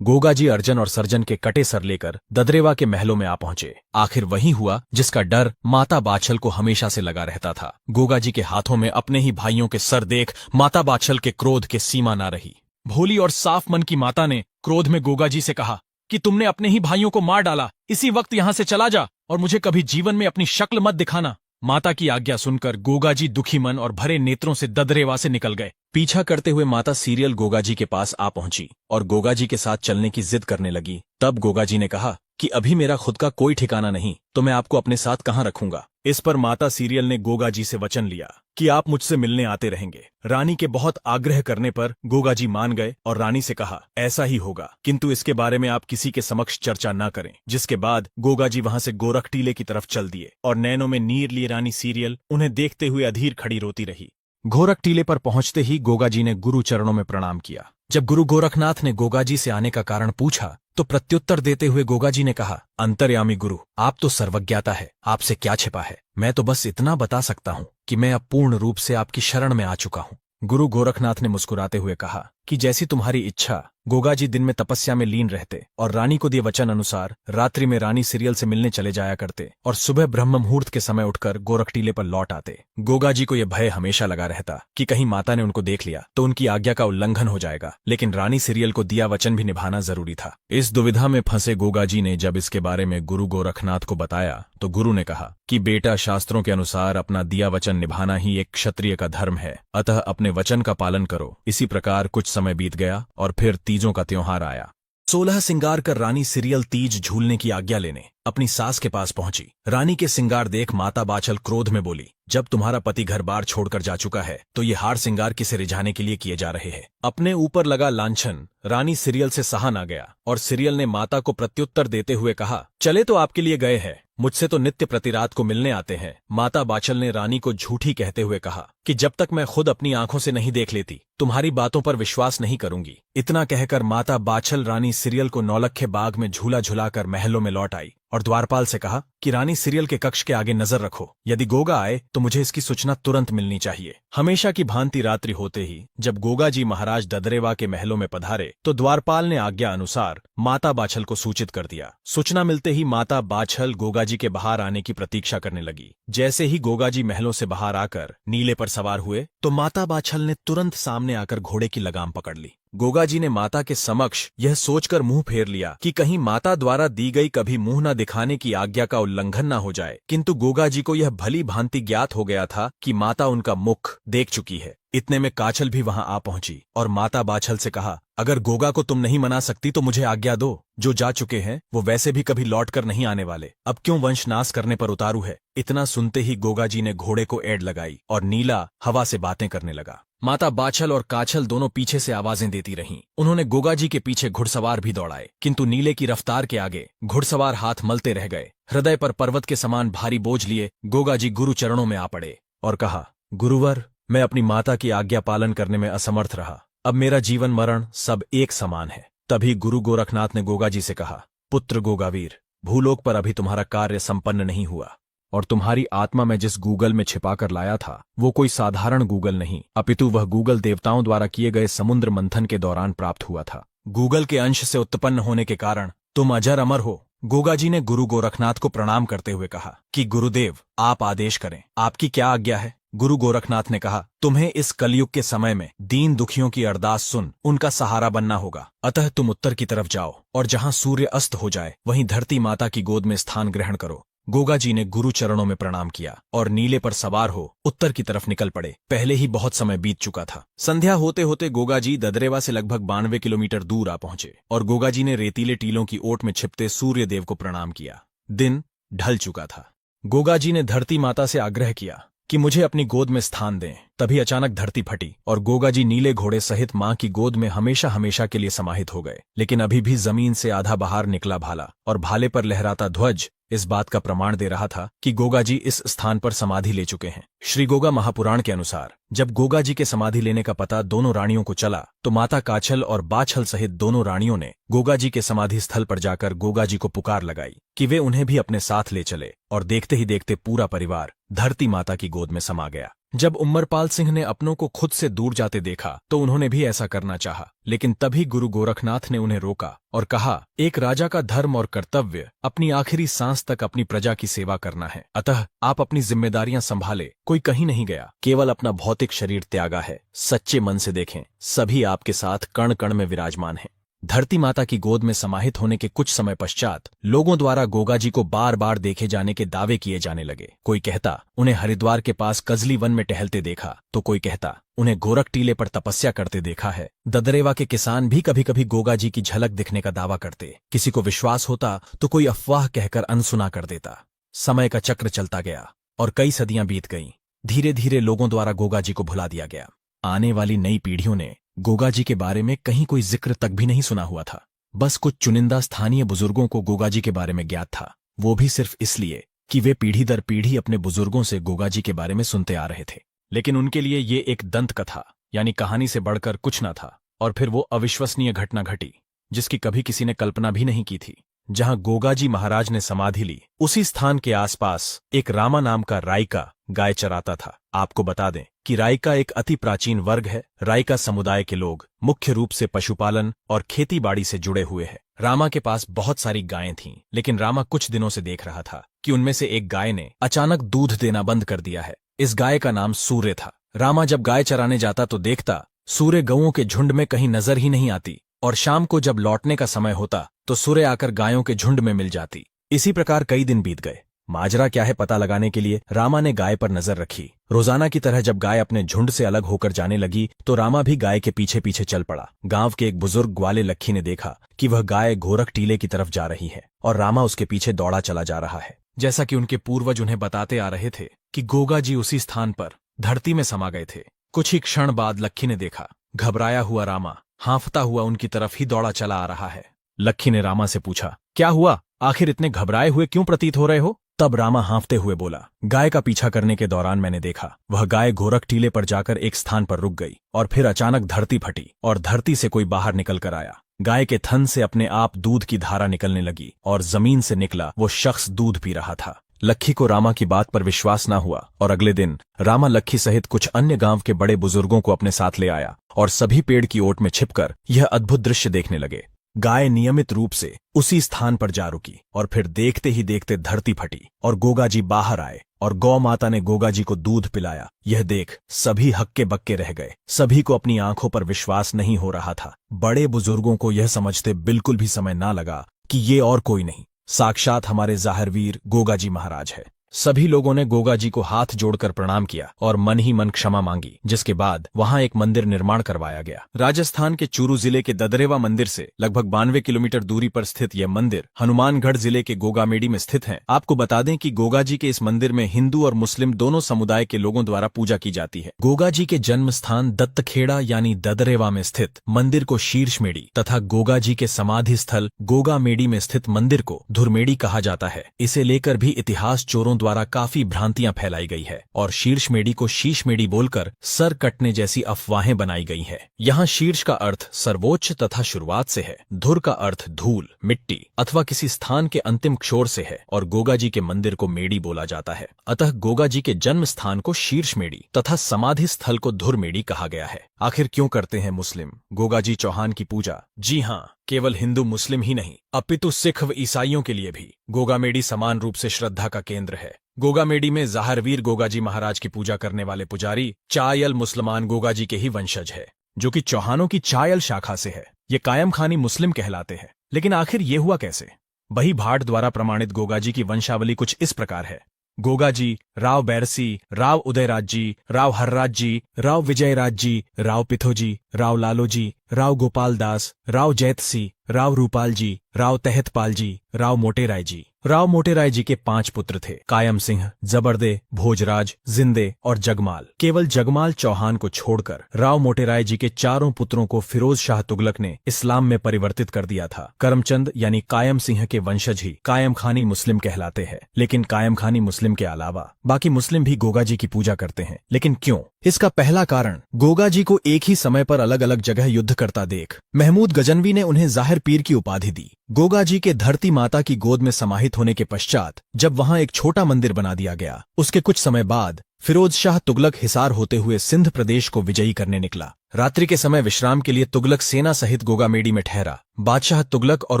गोगा जी अर्जन और सर्जन के कटे सर लेकर ददरेवा के महलों में आ पहुंचे। आखिर वही हुआ जिसका डर माता बाछल को हमेशा से लगा रहता था। गोगा जी के हाथों में अपने ही भाइयों के सर देख माता बाछल के क्रोध के सीमा ना रही। भोली और साफ मन की माता ने क्रोध में गोगा जी से कहा कि तुमने अपने ही भाइयों को मार डाला, इसी वक्त यहां से चला जा और मुझे कभी जीवन में अपनी शक्ल मत दिखाना। माता की आज्ञा सुनकर गोगा जी दुखी मन और भरे नेत्रों से ददरेवा से निकल गए। पीछा करते हुए माता सीरियल गोगा जी के पास आ पहुंची और गोगा जी के साथ चलने की जिद करने लगी। तब गोगा जी ने कहा कि अभी मेरा खुद का कोई ठिकाना नहीं, तो मैं आपको अपने साथ कहां रखूंगा। इस पर माता सीरियल ने गोगा जी से वचन लिया कि आप मुझसे मिलने आते रहेंगे। रानी के बहुत आग्रह करने पर गोगा जी मान गए और रानी से कहा ऐसा ही होगा, किंतु इसके बारे में आप किसी के समक्ष चर्चा न करें। जिसके बाद गोगा जी वहां से गोरख टीले की तरफ चल दिए और नैनों में नीर लिए रानी सीरियल उन्हें देखते हुए अधीर खड़ी रोती रही। गोरख टीले पर पहुंचते ही गोगा जी ने गुरु चरणों में प्रणाम किया। जब गुरु गोरखनाथ ने गोगा जी से आने का कारण पूछा तो प्रत्युत्तर देते हुए गोगा जी ने कहा, अंतर्यामी गुरु, आप तो सर्वज्ञाता है, आपसे क्या छिपा है। मैं तो बस इतना बता सकता हूं कि मैं अब पूर्ण रूप से आपकी शरण में आ चुका हूं। गुरु गोरखनाथ ने मुस्कुराते हुए कहा कि जैसी तुम्हारी इच्छा। गोगा जी दिन में तपस्या में लीन रहते और रानी को दिए वचन अनुसार रात्रि में रानी सीरियल से मिलने चले जाया करते और सुबह ब्रह्म मुहूर्त के समय उठकर गोरख टीले पर लौट आते। गोगा जी को यह भय हमेशा लगा रहता कि कहीं माता ने उनको देख लिया तो उनकी आज्ञा का उल्लंघन हो जाएगा, लेकिन रानी सीरियल को दिया वचन भी निभाना जरूरी था। इस दुविधा में फंसे गोगा जी ने जब इसके बारे में गुरु गोरखनाथ को बताया तो गुरु ने कहा कि बेटा, शास्त्रों के अनुसार अपना दिया वचन निभाना ही एक क्षत्रिय का धर्म है, अतः अपने वचन का पालन करो। इसी प्रकार कुछ समय बीत गया और फिर तीजों का त्योहार आया। 16 सिंगार कर रानी सीरियल तीज झूलने की आज्ञा लेने अपनी सास के पास पहुंची। रानी के सिंगार देख माता बाछल क्रोध में बोली, जब तुम्हारा पति घर बार छोड़कर जा चुका है तो ये हार सिंगार किसे रिझाने के लिए किए जा रहे हैं। अपने ऊपर लगा लांछन रानी सीरियल से सहा ना गया और सीरियल ने माता को प्रत्युत्तर देते हुए कहा, चले तो आपके लिए गए हैं, मुझसे तो नित्य प्रति रात को मिलने आते हैं। माता बाछल ने रानी को झूठी कहते हुए कहा कि जब तक मैं खुद अपनी आंखों से नहीं देख लेती तुम्हारी बातों पर विश्वास नहीं करूंगी। इतना कहकर माता बाछल रानी सीरियल को नौलखे बाग में झूला झुलाकर महलों में लौट आई और द्वारपाल से कहा कि रानी सीरियल के कक्ष के आगे नजर रखो, यदि गोगा आए तो मुझे इसकी सूचना तुरंत मिलनी चाहिए। हमेशा की भांति रात्रि होते ही जब गोगा जी महाराज ददरेवा के महलों में पधारे तो द्वारपाल ने आज्ञा अनुसार माता बाछल को सूचित कर दिया। सूचना मिलते ही माता बाछल गोगा जी के बाहर आने की प्रतीक्षा करने लगी। जैसे ही गोगा जी महलों से बाहर आकर नीले पर सवार हुए तो माता बाछल ने तुरंत सामने आकर घोड़े की लगाम पकड़ ली। गोगा जी ने माता के समक्ष यह सोचकर मुंह फेर लिया कि कहीं माता द्वारा दी गई कभी मुंह न दिखाने की आज्ञा का उल्लंघन न हो जाए, किंतु गोगा जी को यह भली भांति ज्ञात हो गया था कि माता उनका मुख देख चुकी है। इतने में काछल भी वहां आ पहुंची और माता बाछल से कहा, अगर गोगा को तुम नहीं मना सकती तो मुझे आज्ञा दो। जो जा चुके हैं वो वैसे भी कभी लौट कर नहीं आने वाले, अब क्यों वंशनाश करने पर उतारू है। इतना सुनते ही गोगा जी ने घोड़े को एड़ लगाई और नीला हवा से बातें करने लगा। माता बाछल और काछल दोनों पीछे से आवाजें देती रहीं। उन्होंने गोगा जी के पीछे घुड़सवार भी दौड़ाए, किंतु नीले की रफ्तार के आगे घुड़सवार हाथ मलते रह गए। हृदय पर पर्वत के समान भारी बोझ लिए गोगा जी गुरु चरणों में आ पड़े और कहा, गुरुवर, मैं अपनी माता की आज्ञा पालन करने में असमर्थ रहा, अब मेरा जीवन मरण सब एक समान है। तभी गुरु गोरखनाथ ने गोगा जी से कहा, पुत्र गोगावीर, भूलोक पर अभी तुम्हारा कार्य संपन्न नहीं हुआ और तुम्हारी आत्मा में जिस गूगल में छिपाकर लाया था वो कोई साधारण गूगल नहीं, अपितु वह गूगल देवताओं द्वारा किए गए समुद्र मंथन के दौरान प्राप्त हुआ था। गूगल के अंश से उत्पन्न होने के कारण तुम अजर अमर हो। गोगा जी ने गुरु गोरखनाथ को प्रणाम करते हुए कहा कि गुरुदेव, आप आदेश करें, आपकी क्या आज्ञा है। गुरु गोरखनाथ ने कहा, तुम्हें इस कलयुग के समय में दीन दुखियों की अरदास सुन उनका सहारा बनना होगा, अतः तुम उत्तर की तरफ जाओ और जहां सूर्य अस्त हो जाए वहीं धरती माता की गोद में स्थान ग्रहण करो। गोगा जी ने गुरु चरणों में प्रणाम किया और नीले पर सवार हो उत्तर की तरफ निकल पड़े। पहले ही बहुत समय बीत चुका था। संध्या होते होते गोगा जी ददरेवा से लगभग 92 किलोमीटर दूर आ पहुंचे और गोगा जी ने रेतीले टीलों की ओट में छिपते सूर्य देव को प्रणाम किया। दिन ढल चुका था। गोगा जी ने धरती माता से आग्रह किया कि मुझे अपनी गोद में स्थान दें। तभी अचानक धरती फटी और गोगा जी नीले घोड़े सहित मां की गोद में हमेशा हमेशा के लिए समाहित हो गए। लेकिन अभी भी जमीन से आधा बाहर निकला भाला और भाले पर लहराता ध्वज इस बात का प्रमाण दे रहा था कि गोगा जी इस स्थान पर समाधि ले चुके हैं। श्री गोगा महापुराण के अनुसार जब गोगा जी के समाधि लेने का पता दोनों रानियों को चला तो माता काछल और बाछल सहित दोनों रानियों ने गोगा जी के समाधि स्थल पर जाकर गोगा जी को पुकार लगाई कि वे उन्हें भी अपने साथ ले चले और देखते ही देखते पूरा परिवार धरती माता की गोद में समा गया। जब उमरपाल सिंह ने अपनों को खुद से दूर जाते देखा तो उन्होंने भी ऐसा करना चाहा, लेकिन तभी गुरु गोरखनाथ ने उन्हें रोका और कहा, एक राजा का धर्म और कर्तव्य अपनी आखिरी सांस तक अपनी प्रजा की सेवा करना है। अतः आप अपनी जिम्मेदारियां संभाले। कोई कहीं नहीं गया, केवल अपना भौतिक शरीर त्यागा है। सच्चे मन से देखें, सभी आपके साथ कण कण में विराजमान हैं। धरती माता की गोद में समाहित होने के कुछ समय पश्चात लोगों द्वारा गोगा जी को बार बार देखे जाने के दावे किए जाने लगे। कोई कहता उन्हें हरिद्वार के पास कजली वन में टहलते देखा, तो कोई कहता उन्हें गोरख टीले पर तपस्या करते देखा है। ददरेवा के किसान भी कभी कभी गोगा जी की झलक दिखने का दावा करते। किसी को विश्वास होता तो कोई अफवाह कहकर अनसुना कर देता। समय का चक्र चलता गया और कई सदियां बीत गईं। धीरे धीरे लोगों द्वारा गोगा जी को भुला दिया गया। आने वाली नई पीढ़ियों ने गोगा जी के बारे में कहीं कोई जिक्र तक भी नहीं सुना हुआ था। बस कुछ चुनिंदा स्थानीय बुजुर्गों को गोगा जी के बारे में ज्ञात था, वो भी सिर्फ इसलिए कि वे पीढ़ी दर पीढ़ी अपने बुजुर्गों से गोगा जी के बारे में सुनते आ रहे थे। लेकिन उनके लिए ये एक दंत कथा यानी कहानी से बढ़कर कुछ न था। और फिर वो अविश्वसनीय घटना घटी जिसकी कभी किसी ने कल्पना भी नहीं की थी। जहां गोगा जी महाराज ने समाधि ली, उसी स्थान के आसपास एक रामा नाम का राइका गाय चराता था। आपको बता दें कि राइका एक अति प्राचीन वर्ग है। राइका समुदाय के लोग मुख्य रूप से पशुपालन और खेतीबाड़ी से जुड़े हुए हैं। रामा के पास बहुत सारी गायें थीं, लेकिन रामा कुछ दिनों से देख रहा था कि उनमें से एक गाय ने अचानक दूध देना बंद कर दिया है। इस गाय का नाम सूर्य था। रामा जब गाय चराने जाता तो देखता सूर्य गऊओं के झुंड में कहीं नजर ही नहीं आती, और शाम को जब लौटने का समय होता तो सूर्य आकर गायों के झुंड में मिल जाती। इसी प्रकार कई दिन बीत गए। माजरा क्या है पता लगाने के लिए रामा ने गाय पर नजर रखी। रोजाना की तरह जब गाय अपने झुंड से अलग होकर जाने लगी तो रामा भी गाय के पीछे पीछे चल पड़ा। गांव के एक बुजुर्ग ग्वाले लक्खी ने देखा कि वह गाय गोरख टीले की तरफ जा रही है और रामा उसके पीछे दौड़ा चला जा रहा है। जैसा कि उनके पूर्वज उन्हें बताते आ रहे थे कि गोगा जी उसी स्थान पर धरती में समा गए थे। कुछ ही क्षण बाद लक्खी ने देखा, घबराया हुआ रामा हांफता हुआ उनकी तरफ ही दौड़ा चला आ रहा है। लक्खी ने रामा से पूछा, क्या हुआ? आखिर इतने घबराए हुए क्यों प्रतीत हो रहे हो? तब रामा हांफते हुए बोला, गाय का पीछा करने के दौरान मैंने देखा वह गाय गोरख टीले पर जाकर एक स्थान पर रुक गई और फिर अचानक धरती फटी और धरती से कोई बाहर निकल कर आया। गाय के थन से अपने आप दूध की धारा निकलने लगी और जमीन से निकला वो शख्स दूध पी रहा था। लक्खी को रामा की बात पर विश्वास न हुआ और अगले दिन रामा लक्खी सहित कुछ अन्य गांव के बड़े बुजुर्गों को अपने साथ ले आया और सभी पेड़ की ओट में छिपकर यह अद्भुत दृश्य देखने लगे। गाय नियमित रूप से उसी स्थान पर जा रुकी और फिर देखते ही देखते धरती फटी और गोगा जी बाहर आए और गौ माता ने गोगा जी को दूध पिलाया। यह देख सभी हक्के बक्के रह गए। सभी को अपनी आंखों पर विश्वास नहीं हो रहा था। बड़े बुजुर्गों को यह समझते बिल्कुल भी समय ना लगा कि ये और कोई नहीं, साक्षात हमारे जाहिरवीर गोगा जी महाराज है। सभी लोगों ने गोगा जी को हाथ जोड़कर प्रणाम किया और मन ही मन क्षमा मांगी, जिसके बाद वहां एक मंदिर निर्माण करवाया गया। राजस्थान के चूरू जिले के ददरेवा मंदिर से लगभग 92 किलोमीटर दूरी पर स्थित यह मंदिर हनुमानगढ़ जिले के गोगामेडी में स्थित है। आपको बता दें कि गोगा जी के इस मंदिर में हिंदू और मुस्लिम दोनों समुदाय के लोगों द्वारा पूजा की जाती है। गोगा जी के जन्म स्थान दत्तखेड़ा यानी ददरेवा में स्थित मंदिर को शीर्षमेड़ी तथा गोगा जी के समाधि स्थल गोगामेडी में स्थित मंदिर को धुरमेड़ी कहा जाता है। इसे लेकर भी इतिहास चोरों द्वारा काफी भ्रांतियां फैलाई गई है और शीर्षमेड़ी को शीशमेड़ी बोलकर सर कटने जैसी अफवाहें बनाई गई है। यहाँ शीर्ष का अर्थ सर्वोच्च तथा शुरुआत से है, धुर का अर्थ धूल, मिट्टी अथवा किसी स्थान के अंतिम छोर से है और गोगा जी के मंदिर को मेड़ी बोला जाता है। अतः गोगा जी के जन्म स्थान को शीर्षमेड़ी तथा समाधि स्थल को धुरमेड़ी कहा गया है। आखिर क्यों करते हैं मुस्लिम गोगा जी चौहान की पूजा? जी हाँ, केवल हिंदू मुस्लिम ही नहीं अपितु सिख व ईसाइयों के लिए भी गोगामेडी समान रूप से श्रद्धा का केंद्र है। गोगामेडी में जाहिरवीर गोगा जी महाराज की पूजा करने वाले पुजारी चायल मुसलमान गोगा जी के ही वंशज है, जो कि चौहानों की चायल शाखा से है। ये कायम खानी मुस्लिम कहलाते हैं। लेकिन आखिर ये हुआ कैसे? वही भाट द्वारा प्रमाणित गोगा जी की वंशावली कुछ इस प्रकार है: गोगा जी, राव बैरसी, राव उदयराज जी, राव हर्राज जी, राव विजयराज जी, राव पिथोजी, राव लालोजी, राव गोपाल दास, राव जैतसी, राव रूपाल जी, राव तहतपाल जी, राव मोटेराय जी। राव मोटेराय जी के 5 पुत्र थे: कायम सिंह, जबरदे, भोजराज, जिंदे और जगमाल। केवल जगमाल चौहान को छोड़कर राव मोटेराय जी के 4 पुत्रों को फिरोज शाह तुगलक ने इस्लाम में परिवर्तित कर दिया था। करमचंद यानी कायम सिंह के वंशज ही कायम खानी मुस्लिम कहलाते हैं। लेकिन कायम खानी मुस्लिम के अलावा बाकी मुस्लिम भी गोगा जी की पूजा करते हैं। लेकिन क्यों? इसका पहला कारण, गोगा जी को एक ही समय पर अलग अलग जगह युद्ध करता देख महमूद गजनवी ने उन्हें जाहिर पीर की उपाधि दी। गोगा जी के धरती माता की गोद में समाहित होने के पश्चात जब वहां एक छोटा मंदिर बना दिया गया, उसके कुछ समय बाद फिरोज शाह तुगलक हिसार होते हुए सिंध प्रदेश को विजयी करने निकला। रात्रि के समय विश्राम के लिए तुगलक सेना सहित गोगामेडी में ठहरा। बादशाह तुगलक और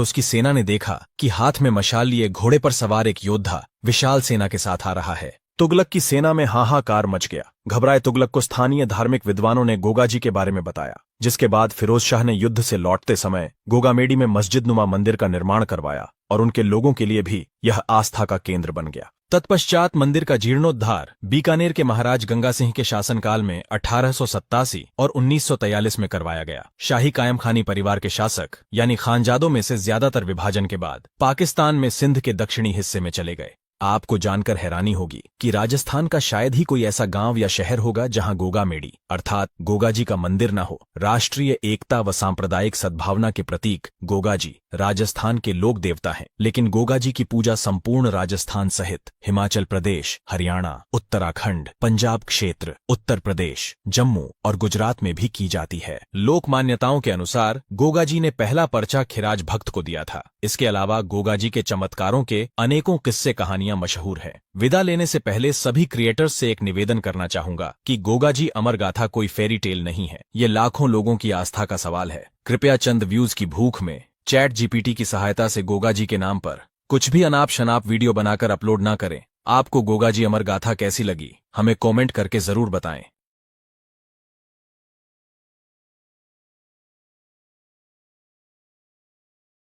उसकी सेना ने देखा कि हाथ में मशाल लिए घोड़े पर सवार एक योद्धा विशाल सेना के साथ आ रहा है। तुगलक की सेना में हाहाकार मच गया। घबराए तुगलक को स्थानीय धार्मिक विद्वानों ने गोगाजी के बारे में बताया, जिसके बाद फिरोज शाह ने युद्ध से लौटते समय गोगामेडी में मस्जिद नुमा मंदिर का निर्माण करवाया और उनके लोगों के लिए भी यह आस्था का केंद्र बन गया। तत्पश्चात मंदिर का जीर्णोद्धार बीकानेर के महाराज गंगा सिंह के शासनकाल में 1887 और 1943 में करवाया गया। शाही कायम खानी परिवार के शासक यानी खानजादों में से ज्यादातर विभाजन के बाद पाकिस्तान में सिंध के दक्षिणी हिस्से में चले गए। आपको जानकर हैरानी होगी कि राजस्थान का शायद ही कोई ऐसा गांव या शहर होगा जहां गोगामेडी अर्थात गोगाजी का मंदिर न हो। राष्ट्रीय एकता व सांप्रदायिक सद्भावना के प्रतीक गोगाजी राजस्थान के लोक देवता हैं, लेकिन गोगाजी की पूजा संपूर्ण राजस्थान सहित हिमाचल प्रदेश, हरियाणा, उत्तराखंड, पंजाब क्षेत्र, उत्तर प्रदेश, जम्मू और गुजरात में भी की जाती है। लोक मान्यताओं के अनुसार गोगाजी ने पहला पर्चा खिराज भक्त को दिया था। इसके अलावा गोगाजी के चमत्कारों के अनेकों किस्से कहानियां मशहूर हैं। विदा लेने से पहले सभी क्रिएटर्स से एक निवेदन करना चाहूंगा कि गोगाजी अमर गाथा कोई फेरी टेल नहीं है, ये लाखों लोगों की आस्था का सवाल है। कृपया चंद व्यूज की भूख में चैट जीपीटी की सहायता से गोगाजी के नाम पर कुछ भी अनाप शनाप वीडियो बनाकर अपलोड ना करें। आपको गोगाजी अमर गाथा कैसी लगी हमें कमेंट करके जरूर बताएं।